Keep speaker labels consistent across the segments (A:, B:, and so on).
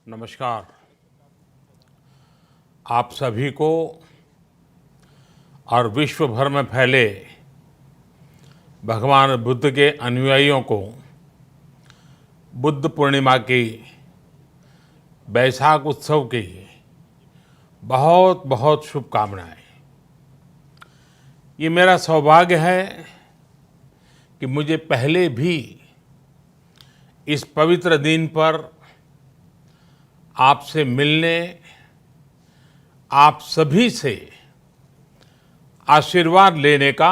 A: नमस्कार। आप सभी को और विश्व भर में फैले भगवान बुद्ध के अनुयायियों को बुद्ध पूर्णिमा की, बैसाख उत्सव की बहुत बहुत शुभकामनाएं। ये मेरा सौभाग्य है कि मुझे पहले भी इस पवित्र दिन पर आपसे मिलने, आप सभी से आशीर्वाद लेने का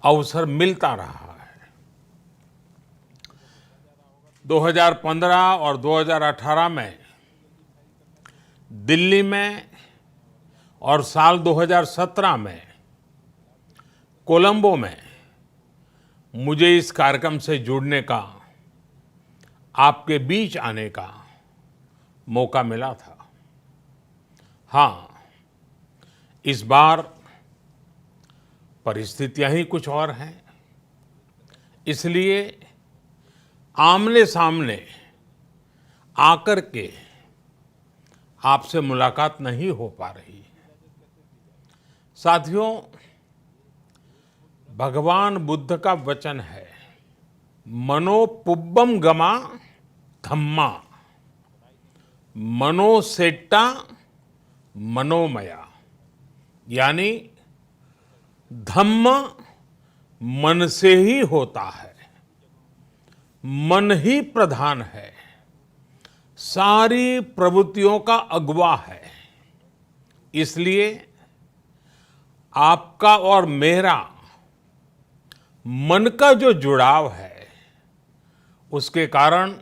A: अवसर मिलता रहा है। 2015 और 2018 में दिल्ली में और साल 2017 में कोलंबो में मुझे इस कार्यक्रम से जुड़ने का, आपके बीच आने का मौका मिला था। हाँ, इस बार परिस्थितियां ही कुछ और हैं, इसलिए आमने सामने आकर के आपसे मुलाकात नहीं हो पा रही। साथियों, भगवान बुद्ध का वचन है, मनो पुब्बम गमा धम्मा, मनोसेट्टा मनोमया। यानी धम्म मन से ही होता है, मन ही प्रधान है, सारी प्रवृत्तियों का अगुवा है। इसलिए आपका और मेरा मन का जो जुड़ाव है, उसके कारण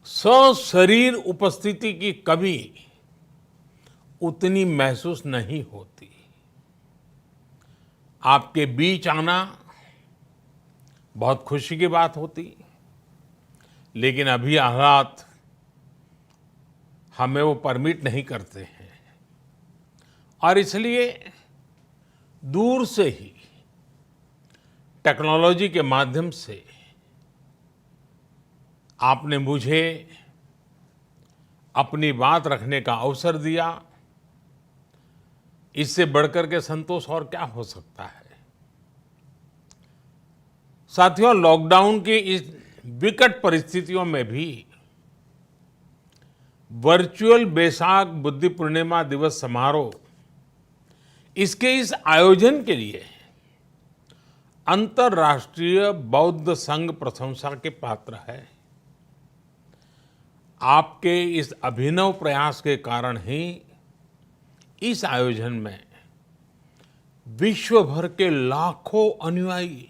A: सशरीर उपस्थिति की कभी उतनी महसूस नहीं होती। आपके बीच आना बहुत खुशी की बात होती, लेकिन अभी हालात हमें वो परमिट नहीं करते हैं और इसलिए दूर से ही टेक्नोलॉजी के माध्यम से आपने मुझे अपनी बात रखने का अवसर दिया। इससे बढ़कर के संतोष और क्या हो सकता है। साथियों, लॉकडाउन की इस विकट परिस्थितियों में भी वर्चुअल बैसाख बुद्ध पूर्णिमा दिवस समारोह, इसके इस आयोजन के लिए अंतर्राष्ट्रीय बौद्ध संघ प्रशंसा के पात्र है। आपके इस अभिनव प्रयास के कारण ही इस आयोजन में विश्व भर के लाखों अनुयायी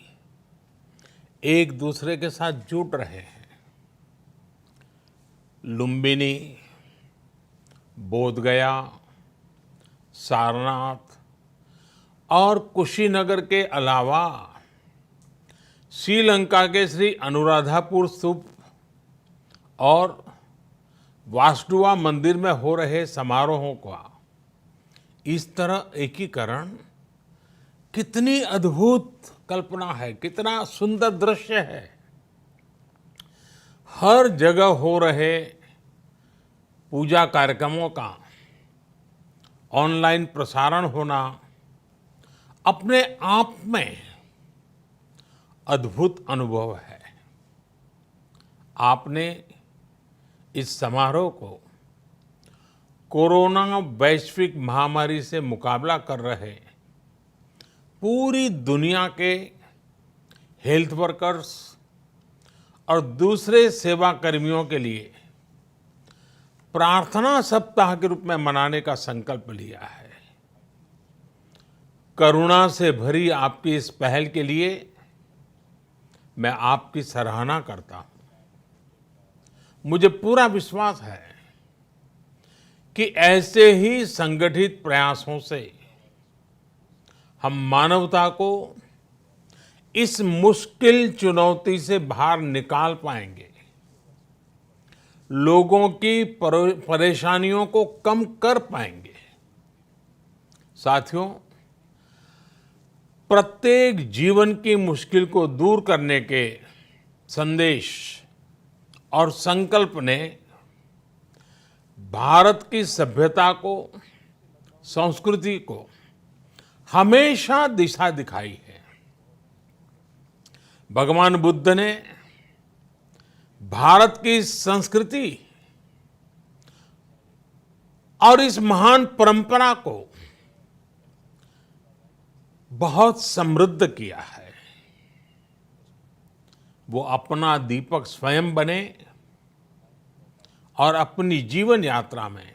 A: एक दूसरे के साथ जुड़ रहे हैं। लुम्बिनी, बोधगया, सारनाथ और कुशीनगर के अलावा श्रीलंका के श्री अनुराधापुर स्तूप और वासुदेवा मंदिर में हो रहे समारोहों का इस तरह एकीकरण कितनी अद्भुत कल्पना है, कितना सुंदर दृश्य है। हर जगह हो रहे पूजा कार्यक्रमों का ऑनलाइन प्रसारण होना अपने आप में अद्भुत अनुभव है। आपने इस समारोह को कोरोना वैश्विक महामारी से मुकाबला कर रहे पूरी दुनिया के हेल्थ वर्कर्स और दूसरे सेवा कर्मियों के लिए प्रार्थना सप्ताह के रूप में मनाने का संकल्प लिया है। करुणा से भरी आपकी इस पहल के लिए मैं आपकी सराहना करता हूं। मुझे पूरा विश्वास है कि ऐसे ही संगठित प्रयासों से हम मानवता को इस मुश्किल चुनौती से बाहर निकाल पाएंगे, लोगों की परेशानियों को कम कर पाएंगे। साथियों, प्रत्येक जीवन की मुश्किल को दूर करने के संदेश और संकल्प ने भारत की सभ्यता को, संस्कृति को हमेशा दिशा दिखाई है। भगवान बुद्ध ने भारत की संस्कृति और इस महान परंपरा को बहुत समृद्ध किया है। वो अपना दीपक स्वयं बने और अपनी जीवन यात्रा में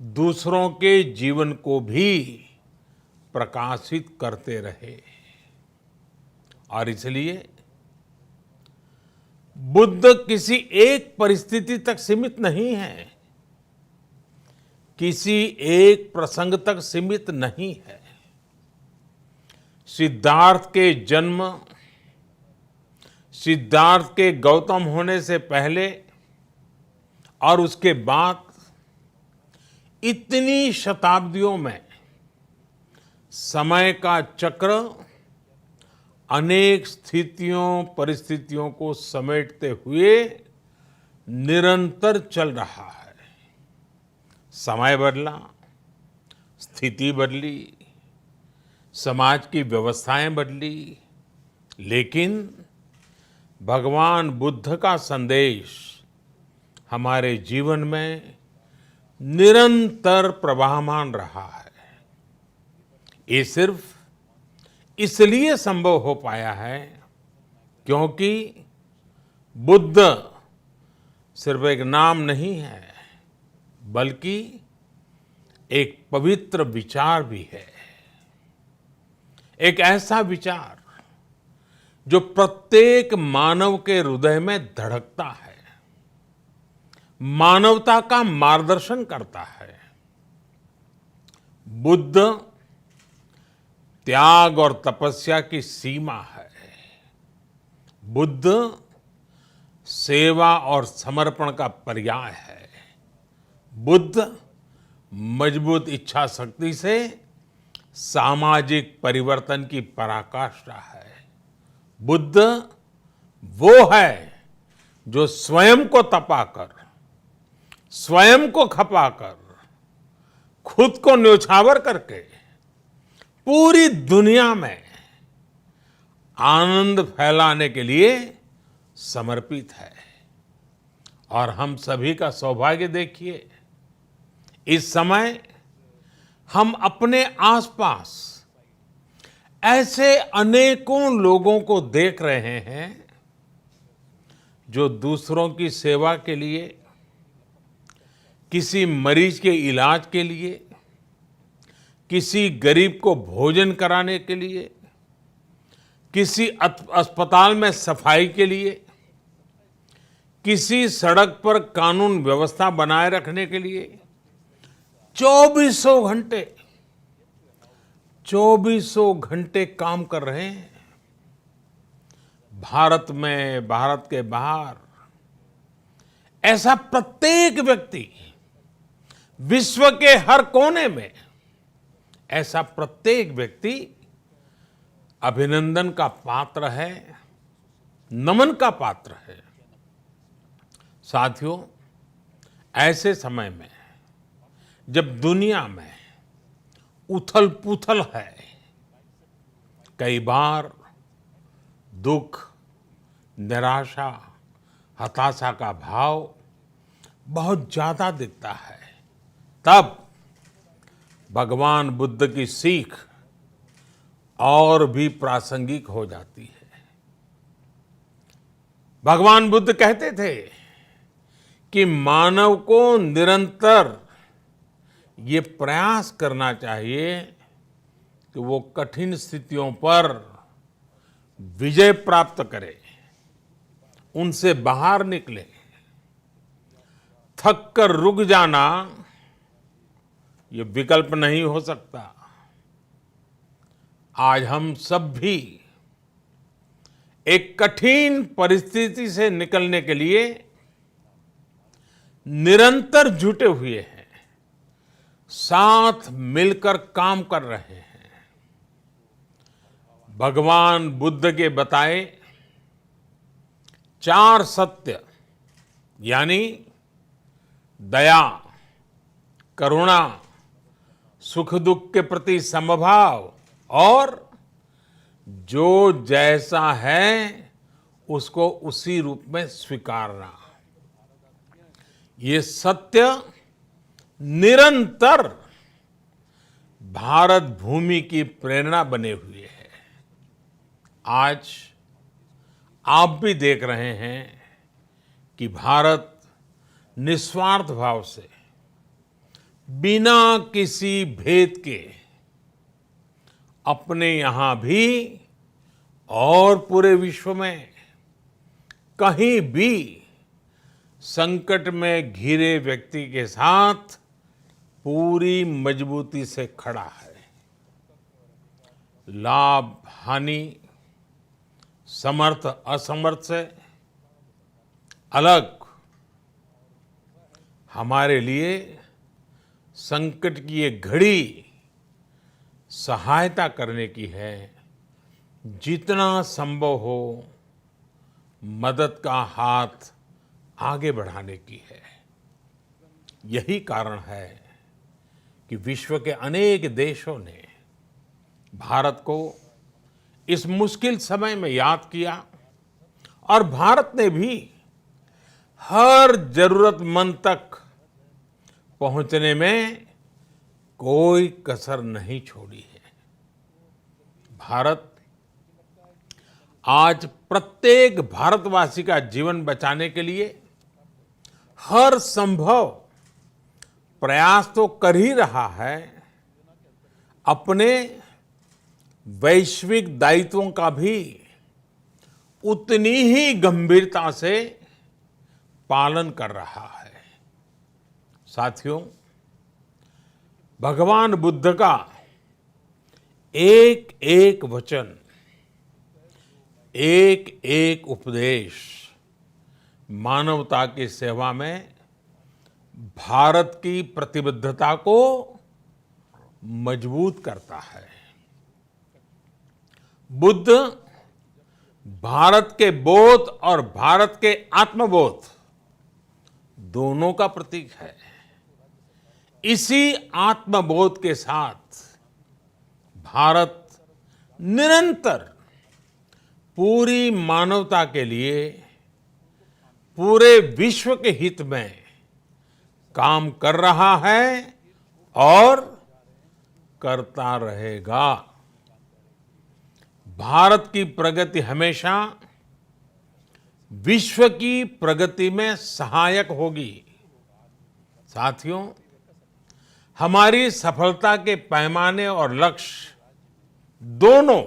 A: दूसरों के जीवन को भी प्रकाशित करते रहे। और इसलिए बुद्ध किसी एक परिस्थिति तक सीमित नहीं है, किसी एक प्रसंग तक सीमित नहीं है। सिद्धार्थ के जन्म, सिद्धार्थ के गौतम होने से पहले और उसके बाद इतनी शताब्दियों में समय का चक्र अनेक स्थितियों, परिस्थितियों को समेटते हुए निरंतर चल रहा है। समय बदला, स्थिति बदली, समाज की व्यवस्थाएं बदली, लेकिन भगवान बुद्ध का संदेश हमारे जीवन में निरंतर प्रवाहमान रहा है। ये सिर्फ इसलिए संभव हो पाया है क्योंकि बुद्ध सिर्फ एक नाम नहीं है, बल्कि एक पवित्र विचार भी है। एक ऐसा विचार जो प्रत्येक मानव के हृदय में धड़कता है, मानवता का मार्गदर्शन करता है। बुद्ध त्याग और तपस्या की सीमा है। बुद्ध सेवा और समर्पण का पर्याय है। बुद्ध मजबूत इच्छा शक्ति से सामाजिक परिवर्तन की पराकाष्ठा है। बुद्ध वो है जो स्वयं को तपाकर, स्वयं को खपाकर, खुद को न्योछावर करके पूरी दुनिया में आनंद फैलाने के लिए समर्पित है। और हम सभी का सौभाग्य देखिए, इस समय हम अपने आसपास ऐसे अनेकों लोगों को देख रहे हैं जो दूसरों की सेवा के लिए, किसी मरीज के इलाज के लिए, किसी गरीब को भोजन कराने के लिए, किसी अस्पताल में सफाई के लिए, किसी सड़क पर कानून व्यवस्था बनाए रखने के लिए चौबीसों घंटे काम कर रहे हैं। भारत में, भारत के बाहर ऐसा प्रत्येक व्यक्ति, विश्व के हर कोने में ऐसा प्रत्येक व्यक्ति अभिनंदन का पात्र है, नमन का पात्र है। साथियों, ऐसे समय में जब दुनिया में उथल-पुथल है, कई बार दुख, निराशा, हताशा का भाव बहुत ज्यादा दिखता है, तब भगवान बुद्ध की सीख और भी प्रासंगिक हो जाती है। भगवान बुद्ध कहते थे कि मानव को निरंतर ये प्रयास करना चाहिए कि वो कठिन स्थितियों पर विजय प्राप्त करे, उनसे बाहर निकले। थक कर रुक जाना ये विकल्प नहीं हो सकता। आज हम सब भी एक कठिन परिस्थिति से निकलने के लिए निरंतर जुटे हुए हैं, साथ मिलकर काम कर रहे हैं। भगवान बुद्ध के बताए चार सत्य यानी दया, करुणा, सुख दुख के प्रति समभाव और जो जैसा है उसको उसी रूप में स्वीकारना। ये सत्य निरंतर भारत भूमि की प्रेरणा बने हुए है। आज आप भी देख रहे हैं कि भारत निस्वार्थ भाव से बिना किसी भेद के अपने यहां भी और पूरे विश्व में कहीं भी संकट में घिरे व्यक्ति के साथ पूरी मजबूती से खड़ा है। लाभ हानि, समर्थ असमर्थ से अलग हमारे लिए संकट की ये घड़ी सहायता करने की है। जितना संभव हो मदद का हाथ आगे बढ़ाने की है। यही कारण है कि विश्व के अनेक देशों ने भारत को इस मुश्किल समय में याद किया और भारत ने भी हर जरूरतमंद तक पहुंचने में कोई कसर नहीं छोड़ी है। भारत आज प्रत्येक भारतवासी का जीवन बचाने के लिए हर संभव प्रयास तो कर ही रहा है, अपने वैश्विक दायित्वों का भी उतनी ही गंभीरता से पालन कर रहा है। साथियों, भगवान बुद्ध का एक एक वचन, एक एक उपदेश मानवता की सेवा में भारत की प्रतिबद्धता को मजबूत करता है। बुद्ध भारत के बोध और भारत के आत्मबोध दोनों का प्रतीक है। इसी आत्मबोध के साथ भारत निरंतर पूरी मानवता के लिए, पूरे विश्व के हित में काम कर रहा है और करता रहेगा। भारत की प्रगति हमेशा विश्व की प्रगति में सहायक होगी। साथियों, हमारी सफलता के पैमाने और लक्ष्य दोनों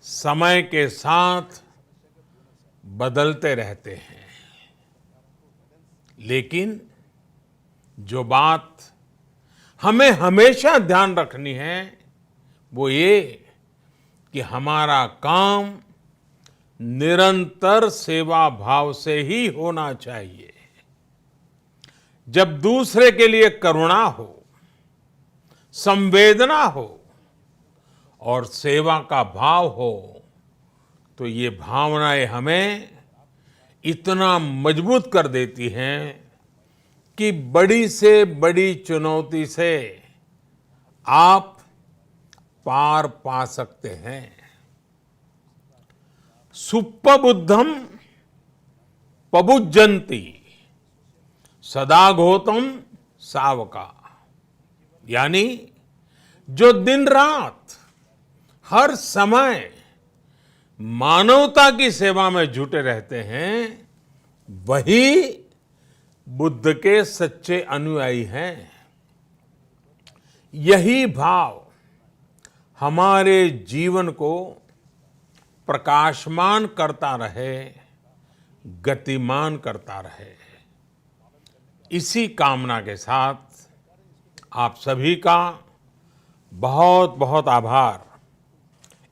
A: समय के साथ बदलते रहते हैं, लेकिन जो बात हमें हमेशा ध्यान रखनी है वो ये कि हमारा काम निरंतर सेवा भाव से ही होना चाहिए। जब दूसरे के लिए करुणा हो, संवेदना हो और सेवा का भाव हो तो ये भावनाएं हमें इतना मजबूत कर देती हैं कि बड़ी से बड़ी चुनौती से आप पार पा सकते हैं। सुप्पबुद्धम पबुज्जन्ति सदाघोतम सावका, यानी जो दिन रात हर समय मानवता की सेवा में जुटे रहते हैं वही बुद्ध के सच्चे अनुयायी हैं। यही भाव हमारे जीवन को प्रकाशमान करता रहे, गतिमान करता रहे। इसी कामना के साथ आप सभी का बहुत बहुत आभार।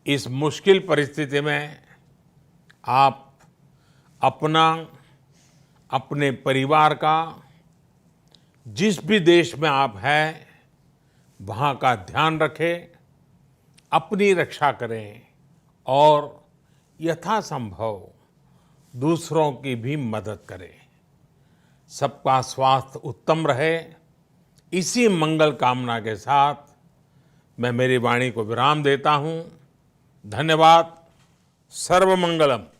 A: इस मुश्किल परिस्थिति में आप अपना, अपने परिवार का, जिस भी देश में आप हैं वहाँ का ध्यान रखें, अपनी रक्षा करें और यथासंभव दूसरों की भी मदद करें। सबका स्वास्थ्य उत्तम रहे, इसी मंगल कामना के साथ मैं मेरी वाणी को विराम देता हूं। धन्यवाद। सर्वमंगलम।